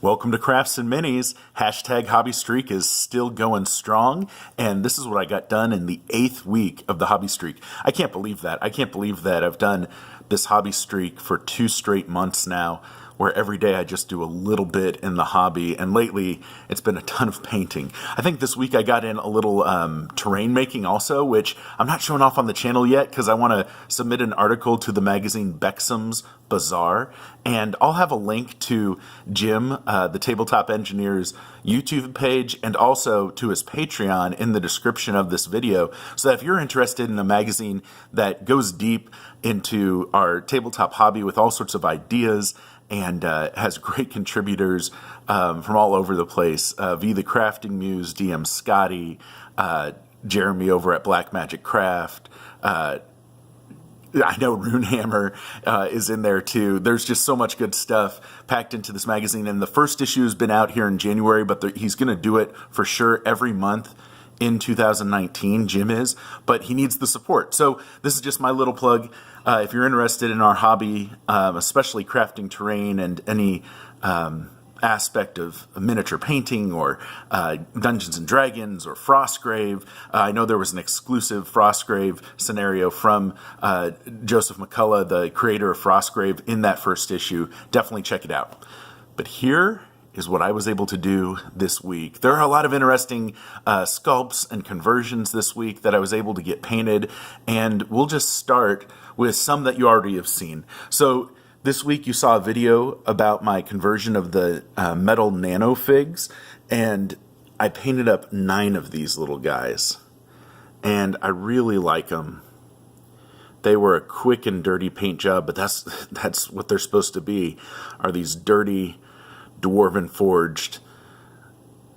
Welcome to Crafts and Minis. Hashtag Hobby Streak is still going strong, and this is what I got done in the 8th week of the Hobby Streak. I can't believe that. I can't believe that I've done this Hobby Streak for 2 straight months now, where every day I just do a little bit in the hobby, and lately it's been a ton of painting. I think this week I got in a little terrain making also, which I'm not showing off on the channel yet because I want to submit an article to the magazine Bexim's Bazaar, and I'll have a link to Jim, the Tabletop Engineer's YouTube page, and also to his Patreon in the description of this video, so that if you're interested in a magazine that goes deep into our tabletop hobby with all sorts of ideas and has great contributors from all over the place. V the Crafting Muse, DM Scotty, Jeremy over at Black Magic Craft. I know Runehammer is in there too. There's just so much good stuff packed into this magazine. And the first issue has been out here in January, but he's going to do it for sure every month in 2019, Jim is, but he needs the support. So this is just my little plug. If you're interested in our hobby, especially crafting terrain and any aspect of miniature painting or Dungeons and Dragons or Frostgrave, I know there was an exclusive Frostgrave scenario from Joseph McCullough, the creator of Frostgrave, in that first issue. Definitely check it out. But here is what I was able to do this week. There are a lot of interesting sculpts and conversions this week that I was able to get painted, and we'll just start with some that you already have seen. So this week you saw a video about my conversion of the metal Nano figs, and I painted up 9 of these little guys, and I really like them. They were a quick and dirty paint job, but that's what they're supposed to be, are these dirty dwarven forged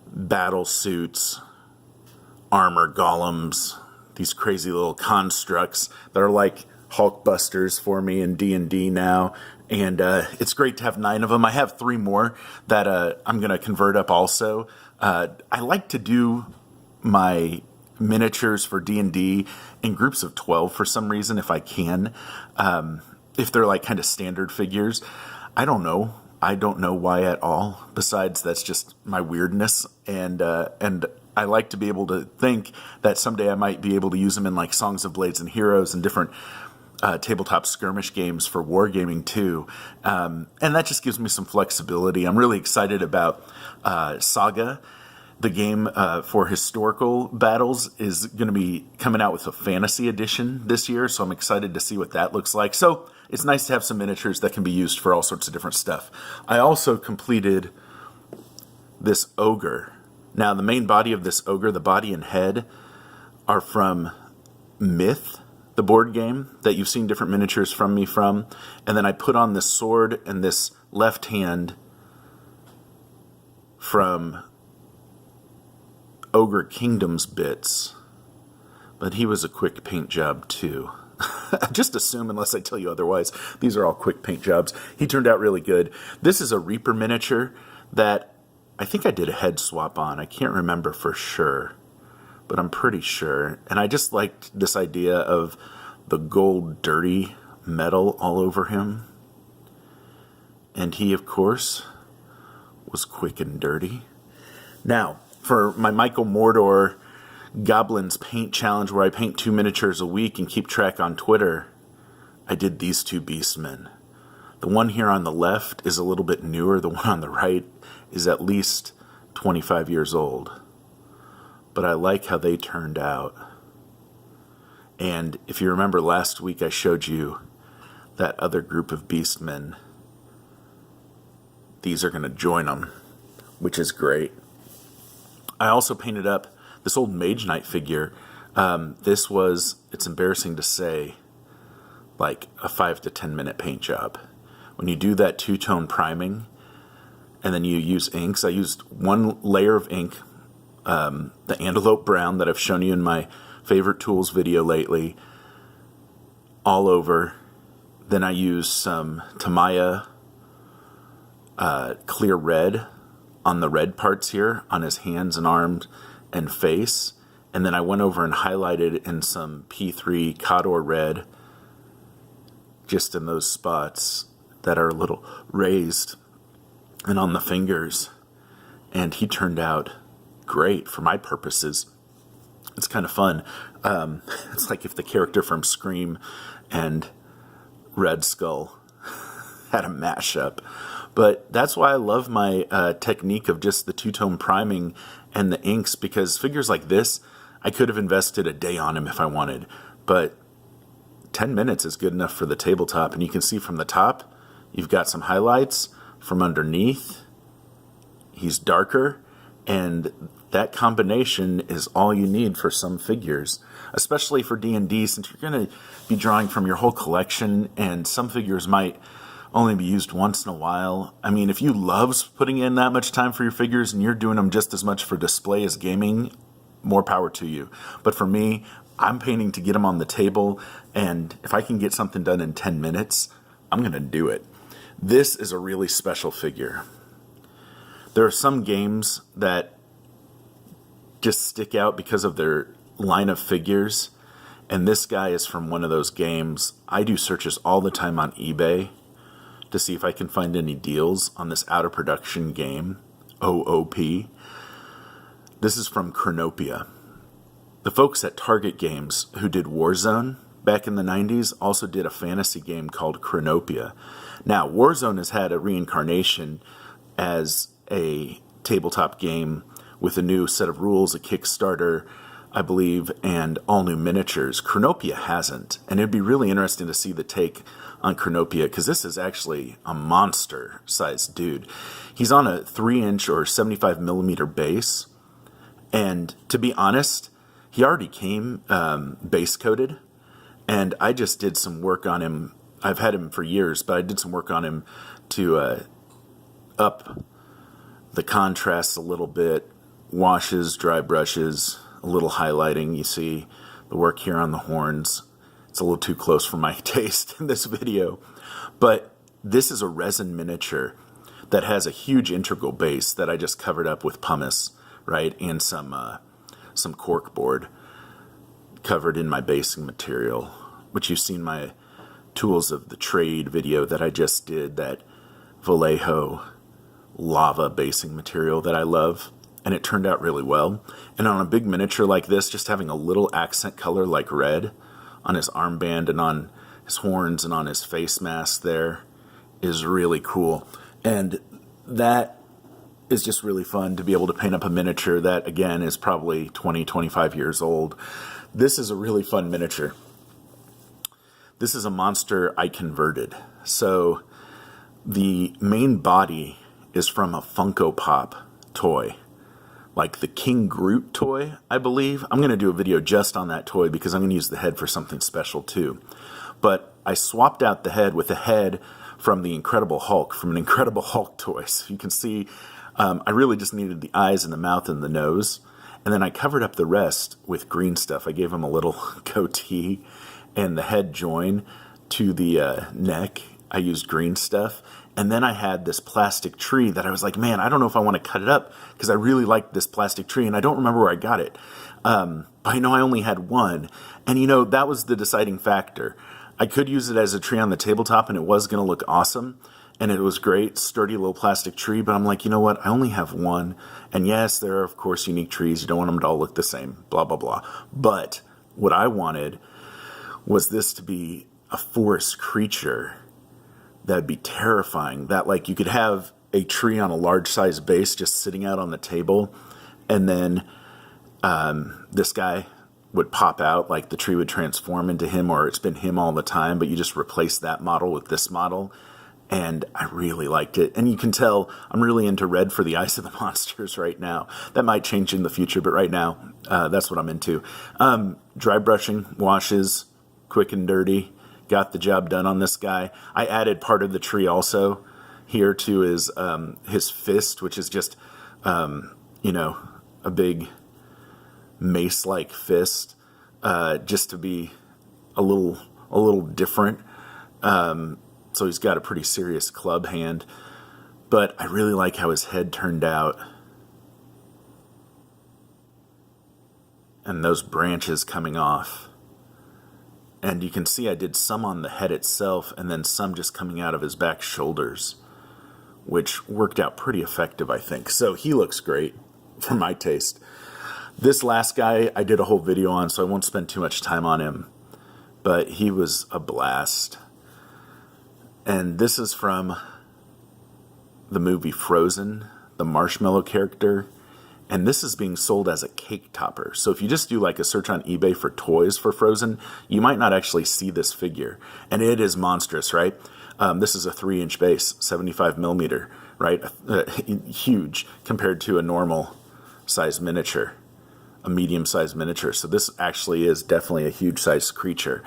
battle suits, armor golems, these crazy little constructs that are like Hulkbusters for me in D&D now, and it's great to have 9 of them. I have 3 more that I'm going to convert up also. I like to do my miniatures for D&D in groups of 12 for some reason, if I can, if they're like kind of standard figures. I don't know why at all, besides that's just my weirdness, and I like to be able to think that someday I might be able to use them in like Songs of Blades and Heroes and different tabletop skirmish games for wargaming too, and that just gives me some flexibility. I'm really excited about Saga. The game for historical battles is going to be coming out with a fantasy edition this year, so I'm excited to see what that looks like. So it's nice to have some miniatures that can be used for all sorts of different stuff. I also completed this ogre. Now, the main body of this ogre, the body and head, are from Myth, the board game that you've seen different miniatures from me from. And then I put on this sword and this left hand from Ogre Kingdom's bits. But he was a quick paint job too. Just assume, unless I tell you otherwise, these are all quick paint jobs. He turned out really good. This is a Reaper miniature that I think I did a head swap on. I can't remember for sure, but I'm pretty sure. And I just liked this idea of the gold dirty metal all over him. And he, of course, was quick and dirty. Now, for my Michael Mordor Goblins Paint Challenge, where I paint 2 miniatures a week and keep track on Twitter, I did these 2 beastmen. The one here on the left is a little bit newer. The one on the right is at least 25 years old. But I like how they turned out. And if you remember last week, I showed you that other group of beastmen. These are going to join them, which is great. I also painted up this old Mage Knight figure. This was, it's embarrassing to say, like a 5 to 10 minute paint job. When you do that 2-tone priming, and then you use inks, I used 1 layer of ink, the Antelope Brown that I've shown you in my favorite tools video lately, all over. Then I used some Tamiya clear red on the red parts here, on his hands and arms and face, and then I went over and highlighted in some P3 Cador red just in those spots that are a little raised. and on the fingers. And he turned out great for my purposes. It's kind of fun. It's like if the character from Scream and Red Skull had a mashup. But that's why I love my technique of just the two-tone priming and the inks, because figures like this, I could have invested a day on him if I wanted. But 10 minutes is good enough for the tabletop. And you can see from the top, you've got some highlights. From underneath, he's darker. And that combination is all you need for some figures, especially for D&D, since you're going to be drawing from your whole collection, and some figures might only be used once in a while. I mean, if you love putting in that much time for your figures and you're doing them just as much for display as gaming, more power to you. But for me, I'm painting to get them on the table, and if I can get something done in 10 minutes, I'm going to do it. This is a really special figure. There are some games that just stick out because of their line of figures, and this guy is from one of those games. I do searches all the time on eBay to see if I can find any deals on this out-of-production game, OOP. This is from ChronoPia. The folks at Target Games who did Warzone back in the 90s also did a fantasy game called ChronoPia. Now, Warzone has had a reincarnation as a tabletop game with a new set of rules, a Kickstarter, I believe, and all new miniatures. ChronoPia hasn't, and it'd be really interesting to see the take on ChronoPia, because this is actually a monster-sized dude. He's on a 3-inch or 75-millimeter base, and to be honest, he already came base-coated, and I just did some work on him. I've had him for years, but I did some work on him to up the contrast a little bit, washes, dry brushes, a little highlighting. You see the work here on the horns. It's a little too close for my taste in this video. But this is a resin miniature that has a huge integral base that I just covered up with pumice, right? And some cork board covered in my basing material, which you've seen my Tools of the Trade video that I just did, that Vallejo lava basing material that I love, and it turned out really well. And on a big miniature like this, just having a little accent color like red on his armband and on his horns and on his face mask there is really cool. And that is just really fun to be able to paint up a miniature that, again, is probably 20, 25 years old. This is a really fun miniature. This is a monster I converted. So the main body is from a Funko Pop toy, like the King Groot toy, I believe. I'm going to do a video just on that toy because I'm going to use the head for something special too. But I swapped out the head with a head from the Incredible Hulk, from an Incredible Hulk toy. So you can see I really just needed the eyes and the mouth and the nose. And then I covered up the rest with green stuff. I gave him a little goatee and the head join to the neck. I used green stuff. And then I had this plastic tree that I was like, man, I don't know if I want to cut it up because I really liked this plastic tree and I don't remember where I got it. But I know I only had one. And, that was the deciding factor. I could use it as a tree on the tabletop and it was going to look awesome. And it was great, sturdy little plastic tree. But I'm like, you know what? I only have one. And yes, there are, of course, unique trees. You don't want them to all look the same, blah, blah, blah. But what I wanted was this to be a forest creature that'd be terrifying. That, like, you could have a tree on a large size base just sitting out on the table, and then this guy would pop out, like the tree would transform into him, or it's been him all the time, but you just replace that model with this model. And I really liked it. And you can tell I'm really into red for the eyes of the monsters right now. That might change in the future, but right now, that's what I'm into. Dry brushing, washes, quick and dirty. Got the job done on this guy. I added part of the tree also here to his fist, which is just, a big mace-like fist, just to be a little different. So he's got a pretty serious club hand, but I really like how his head turned out. And those branches coming off. And you can see I did some on the head itself and then some just coming out of his back shoulders, which worked out pretty effective, I think. So he looks great for my taste. This last guy I did a whole video on, so I won't spend too much time on him, but he was a blast. And this is from the movie Frozen, the marshmallow character. And this is being sold as a cake topper. So if you just do like a search on eBay for toys for Frozen, you might not actually see this figure. And it is monstrous, right? This is a 3-inch base, 75 millimeter, right? Huge compared to a normal size miniature, a medium sized miniature. So this actually is definitely a huge size creature.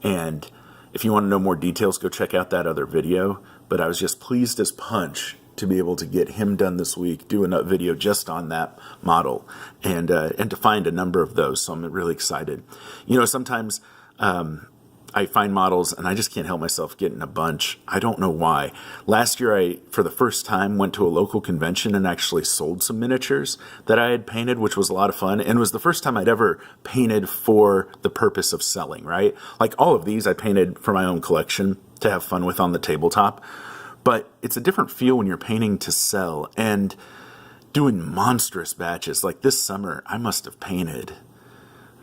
And if you want to know more details, go check out that other video. But I was just pleased as punch to be able to get him done this week, do a video just on that model, and to find a number of those. So I'm really excited. You know, sometimes I find models and I just can't help myself getting a bunch. I don't know why. Last year, I, for the first time, went to a local convention and actually sold some miniatures that I had painted, which was a lot of fun. And it was the first time I'd ever painted for the purpose of selling, right? Like all of these I painted for my own collection to have fun with on the tabletop. But it's a different feel when you're painting to sell and doing monstrous batches. Like this summer, I must have painted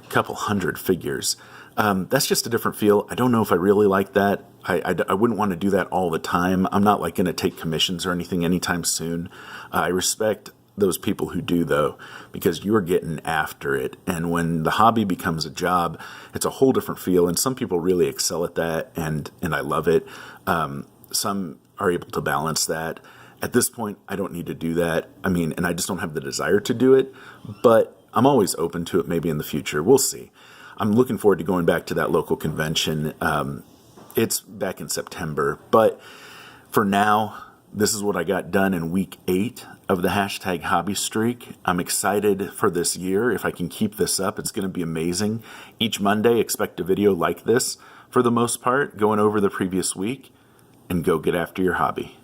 a couple hundred figures. That's just a different feel. I don't know if I really like that. I wouldn't want to do that all the time. I'm not like going to take commissions or anything anytime soon. I respect those people who do, though, because you're getting after it. And when the hobby becomes a job, it's a whole different feel. And some people really excel at that, and I love it. Some are able to balance that. At this point, I don't need to do that. I mean, and I just don't have the desire to do it, but I'm always open to it maybe in the future. We'll see. I'm looking forward to going back to that local convention. It's back in September, but for now, this is what I got done in week 8 of the hashtag hobby streak. I'm excited for this year. If I can keep this up, it's going to be amazing. Each Monday, expect a video like this for the most part, going over the previous week, and go get after your hobby.